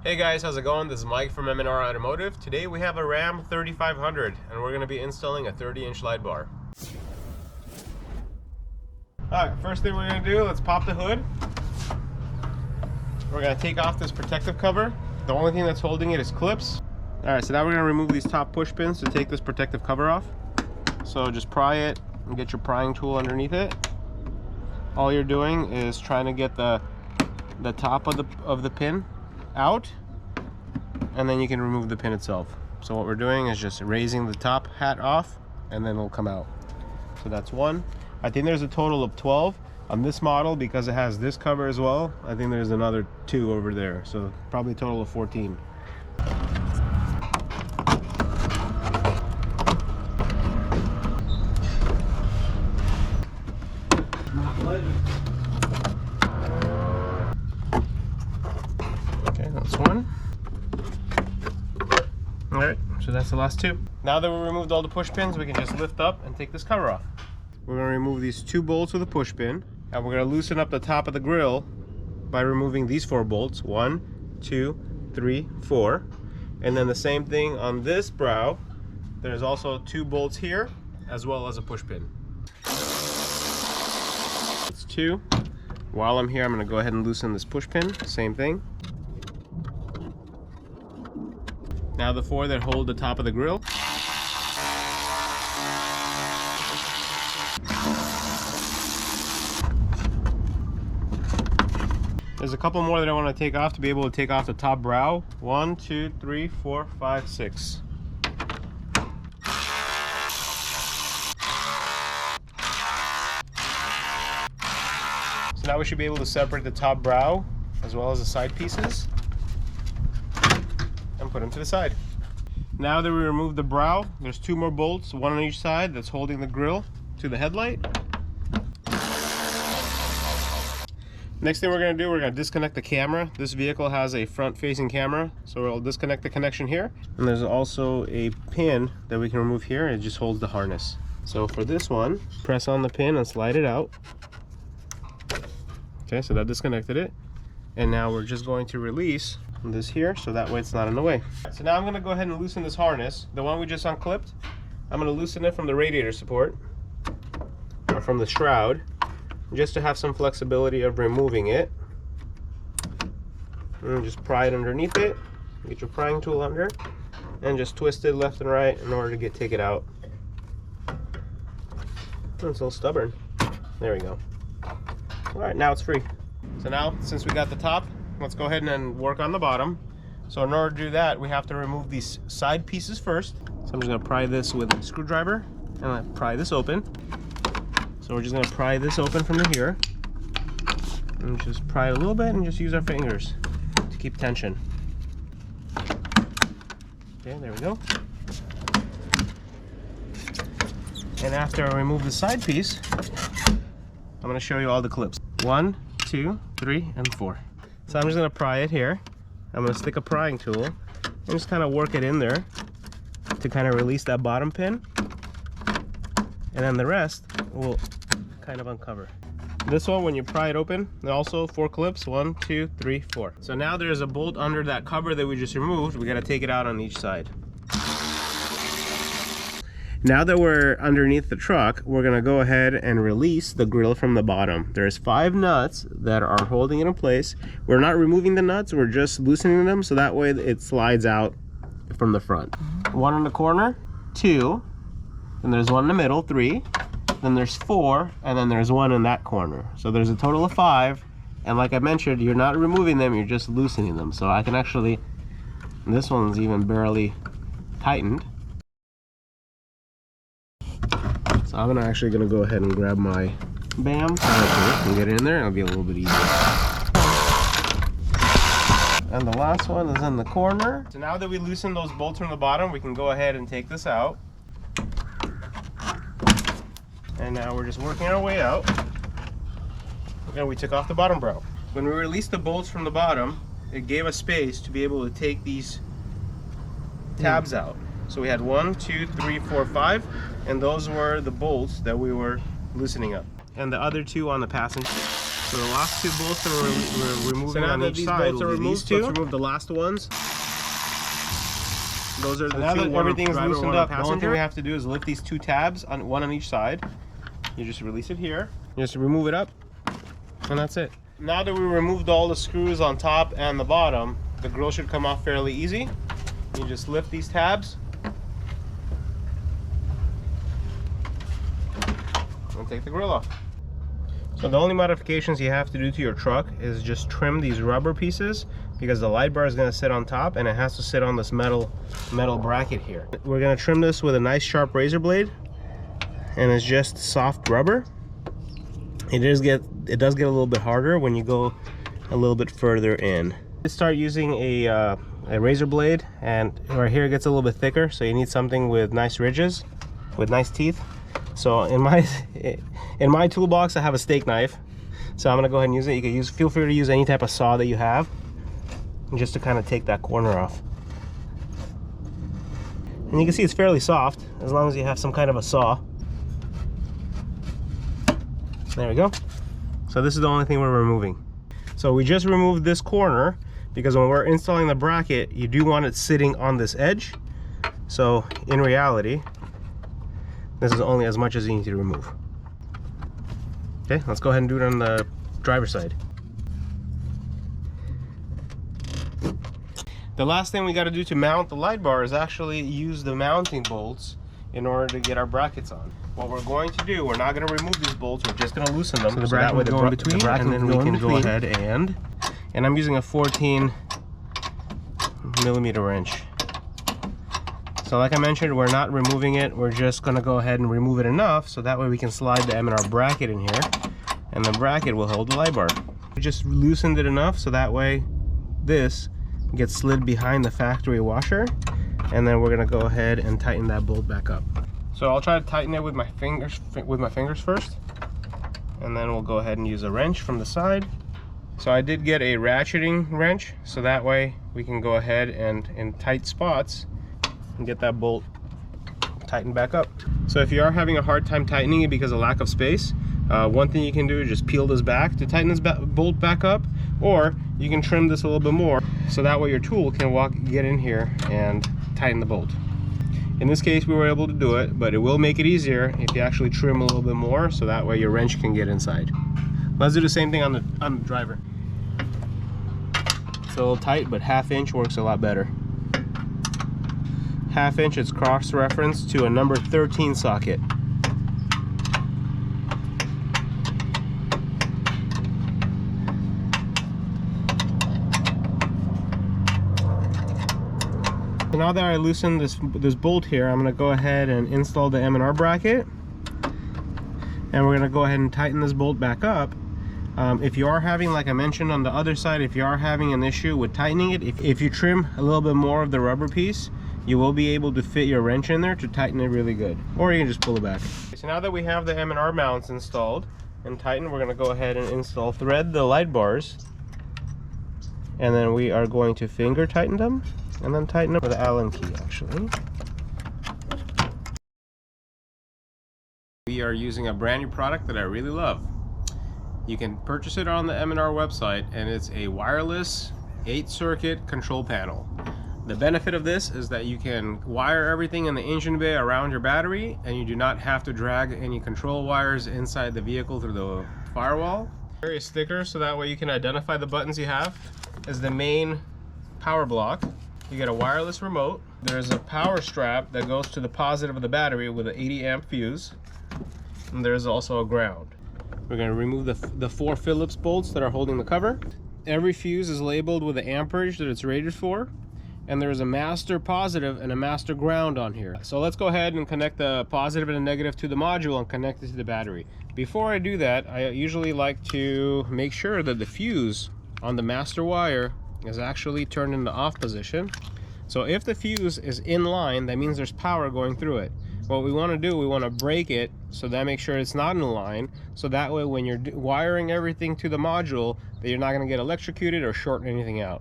Hey guys, how's it going? This is Mike from M&R Automotive. Today we have a Ram 3500 and we're going to be installing a 30-inch light bar. Alright, first thing we're going to do, let's pop the hood. We're going to take off this protective cover. The only thing that's holding it is clips. Alright, so now we're going to remove these top push pins to take this protective cover off. So just pry it and get your prying tool underneath it. All you're doing is trying to get the top of the pin out, and then you can remove the pin itself. So what we're doing is just raising the top hat off, and then it'll come out. So that's one. I think there's a total of 12 on this model because it has this cover as well. I think there's another 2 over there, so probably a total of 14. Okay, that's one. Alright, so that's the last 2. Now that we removed all the push pins, we can just lift up and take this cover off. We're going to remove these 2 bolts with a push pin, and we're going to loosen up the top of the grill by removing these 4 bolts. 1, 2, 3, 4. And then the same thing on this brow. There's also 2 bolts here, as well as a push pin. It's 2. While I'm here, I'm going to go ahead and loosen this push pin. Same thing. Now the 4 that hold the top of the grill. There's a couple more that I want to take off to be able to take off the top brow. 1, 2, 3, 4, 5, 6. So now we should be able to separate the top brow as well as the side pieces and put them to the side. Now that we remove the brow, there's 2 more bolts, 1 on each side, that's holding the grill to the headlight. Next thing we're going to do, we're going to disconnect the camera. This vehicle has a front-facing camera, so we'll disconnect the connection here. And there's also a pin that we can remove here. It just holds the harness. So for this one, press on the pin and slide it out. Okay, so that disconnected it. And now we're just going to release this here, so that way it's not in the way. So now I'm going to go ahead and loosen this harness. The one we just unclipped, I'm going to loosen it from the radiator support, or from the shroud, just to have some flexibility of removing it. And just pry it underneath it. Get your prying tool under and just twist it left and right in order to take it out. It's so stubborn. There we go. Alright, now it's free. So now, since we got the top, let's go ahead and work on the bottom. So in order to do that, we have to remove these side pieces first. So I'm just going to pry this with a screwdriver and I'm going to pry this open. So we're just going to pry this open from here and just pry it a little bit and just use our fingers to keep tension. Okay, there we go. And after I remove the side piece, I'm going to show you all the clips. 1, 2, 3, and 4. So I'm just going to pry it here. I'm going to stick a prying tool and just kind of work it in there to kind of release that bottom pin. And then the rest will kind of uncover. This one, when you pry it open, also 4 clips. 1, 2, 3, 4. So now there's a bolt under that cover that we just removed. We got to take it out on each side. Now that we're underneath the truck, we're going to go ahead and release the grill from the bottom. There's 5 nuts that are holding it in place. We're not removing the nuts, we're just loosening them so that way it slides out from the front. 1 in the corner, 2, then there's 1 in the middle, 3, then there's 4, and then there's 1 in that corner. So there's a total of 5, and like I mentioned, you're not removing them, you're just loosening them. So I can actually, this one's even barely tightened. So I'm actually going to go ahead and grab my BAM and get it in there. It'll be a little bit easier. And the last one is in the corner. So now that we loosen those bolts from the bottom, we can go ahead and take this out. And now we're just working our way out. And we took off the bottom brow. When we released the bolts from the bottom, it gave us space to be able to take these tabs out. So we had 1, 2, 3, 4, 5, and those were the bolts that we were loosening up. And the other 2 on the passenger So the last two bolts that we're removing on each side will be these two. Let's remove the last ones. Those are the two. Now that everything is loosened up, the only thing we have to do is lift these two tabs, one on each side. You just release it here. You just remove it up, and that's it. Now that we removed all the screws on top and the bottom, the grill should come off fairly easy. You just lift these tabs and take the grill off. So the only modifications you have to do to your truck is just trim these rubber pieces, because the light bar is going to sit on top and it has to sit on this metal bracket here. We're going to trim this with a nice sharp razor blade, and it's just soft rubber. It does get a little bit harder when you go a little bit further in. Start using a razor blade, and right here it gets a little bit thicker, so you need something with nice ridges, with nice teeth. So in my toolbox I have a steak knife, so I'm gonna go ahead and use it. You can feel free to use any type of saw that you have, just to kind of take that corner off. And you can see it's fairly soft as long as you have some kind of a saw. There we go. So this is the only thing we're removing. So we just removed this corner because when we're installing the bracket, you do want it sitting on this edge. So in reality, this is only as much as you need to remove. Okay, let's go ahead and do it on the driver's side. The last thing we got to do to mount the light bar is actually use the mounting bolts in order to get our brackets on. What we're going to do, we're not going to remove these bolts, we're just going to loosen them. So the bracket will go in between, and then we can go ahead and I'm using a 14 millimeter wrench. So like I mentioned, we're not removing it, we're just going to go ahead and remove it enough so that way we can slide the M&R bracket in here, and the bracket will hold the light bar. We just loosened it enough so that way this gets slid behind the factory washer, and then we're going to go ahead and tighten that bolt back up. So I'll try to tighten it with my fingers first, and then we'll go ahead and use a wrench from the side. So I did get a ratcheting wrench, so that way we can go ahead and in tight spots and get that bolt tightened back up. So if you are having a hard time tightening it because of lack of space, one thing you can do is just peel this back to tighten this bolt back up, or you can trim this a little bit more so that way your tool can get in here and tighten the bolt. In this case we were able to do it, but it will make it easier if you actually trim a little bit more so that way your wrench can get inside. Let's do the same thing on the driver. It's a little tight, but 1/2 inch works a lot better. 1/2 inch is cross-referenced to a number 13 socket. So now that I loosened this bolt here, I'm going to go ahead and install the M&R bracket, and we're going to go ahead and tighten this bolt back up. If you are having, like I mentioned on the other side, if you are having an issue with tightening it, if you trim a little bit more of the rubber piece, you will be able to fit your wrench in there to tighten it really good, or you can just pull it back. So now that we have the M&R mounts installed and tightened, we're going to go ahead and thread the light bars, and then we are going to finger tighten them, and then tighten them with the Allen key actually. We are using a brand new product that I really love. You can purchase it on the M&R website, and it's a wireless 8-circuit control panel. The benefit of this is that you can wire everything in the engine bay around your battery, and you do not have to drag any control wires inside the vehicle through the firewall. Various stickers so that way you can identify the buttons you have. As the main power block, you get a wireless remote. There's a power strap that goes to the positive of the battery with an 80 amp fuse, and there's also a ground. We're going to remove the 4 Phillips bolts that are holding the cover. Every fuse is labeled with the amperage that it's rated for, and there's a master positive and a master ground on here. So let's go ahead and connect the positive and the negative to the module and connect it to the battery. Before I do that, I usually like to make sure that the fuse on the master wire is actually turned in the off position. So if the fuse is in line, that means there's power going through it. What we want to do, we want to break it so that makes sure it's not in line, so that way when you're wiring everything to the module, that you're not going to get electrocuted or short anything out.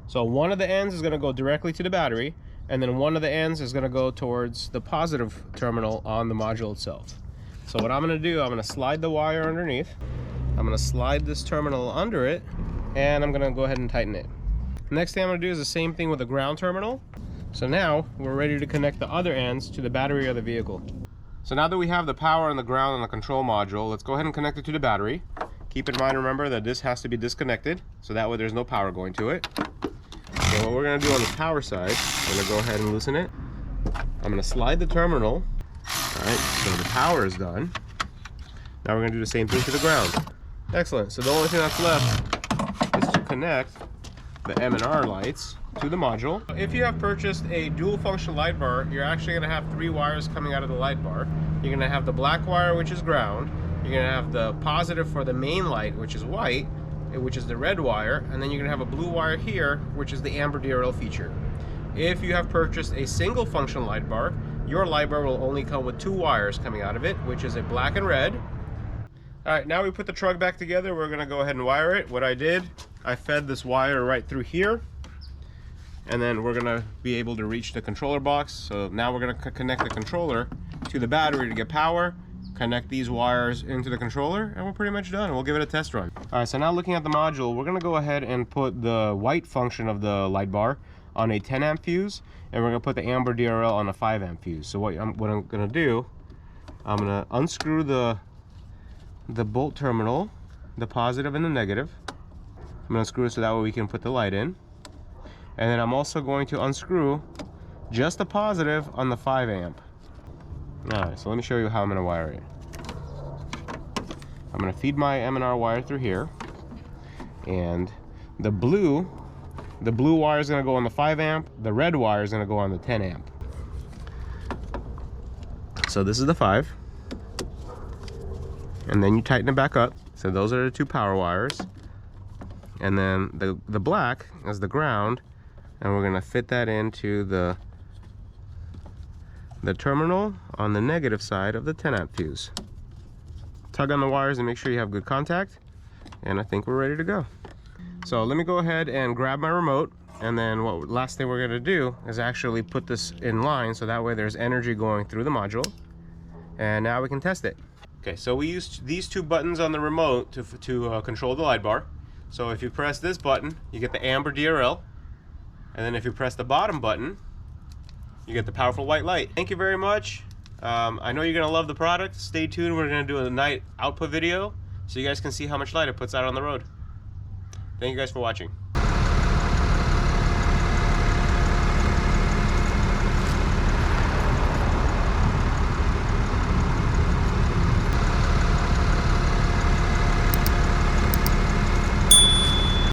So one of the ends is going to go directly to the battery, and then one of the ends is going to go towards the positive terminal on the module itself. So what I'm going to do, I'm going to slide the wire underneath, I'm gonna slide this terminal under it, and I'm gonna go ahead and tighten it. Next thing I'm gonna do is the same thing with the ground terminal. So now we're ready to connect the other ends to the battery of the vehicle. So now that we have the power and the ground and the control module, let's go ahead and connect it to the battery. Keep in mind, remember that this has to be disconnected, so that way there's no power going to it. So what we're gonna do on the power side, I'm gonna go ahead and loosen it. I'm gonna slide the terminal. All right, so the power is done. Now we're gonna do the same thing to the ground. Excellent, so the only thing that's left is to connect the M&R lights to the module. If you have purchased a dual function light bar, you're actually gonna have 3 wires coming out of the light bar. You're gonna have the black wire, which is ground. You're gonna have the positive for the main light, which is white, which is the red wire, and then you're gonna have a blue wire here, which is the Amber DRL feature. If you have purchased a single function light bar, your light bar will only come with 2 wires coming out of it, which is a black and red. All right, now we put the truck back together. We're gonna go ahead and wire it. What I did, I fed this wire right through here, and then we're gonna be able to reach the controller box. So now we're gonna connect the controller to the battery to get power, connect these wires into the controller, and we're pretty much done. We'll give it a test run. All right, so now looking at the module, we're gonna go ahead and put the white function of the light bar on a 10 amp fuse, and we're gonna put the Amber DRL on a 5 amp fuse. So what I'm gonna do, I'm gonna unscrew the bolt terminal, the positive and the negative. I'm gonna screw it so that way we can put the light in. And then I'm also going to unscrew just the positive on the 5 amp. All right, so let me show you how I'm gonna wire it. I'm gonna feed my M&R wire through here, and the blue wire is gonna go on the 5 amp, the red wire is gonna go on the 10 amp. So this is the 5, and then you tighten it back up. So those are the 2 power wires, and then the black is the ground, and we're gonna fit that into the terminal on the negative side of the 10 amp fuse. Tug on the wires and make sure you have good contact, and I think we're ready to go. So let me go ahead and grab my remote, and then last thing we're gonna do is actually put this in line so that way there's energy going through the module, and now we can test it. Okay, so we used these 2 buttons on the remote to control the light bar. So if you press this button, you get the Amber DRL, and then if you press the bottom button, you get the powerful white light. Thank you very much. I know you're gonna love the product. Stay tuned, we're gonna do a night output video so you guys can see how much light it puts out on the road. Thank you guys for watching.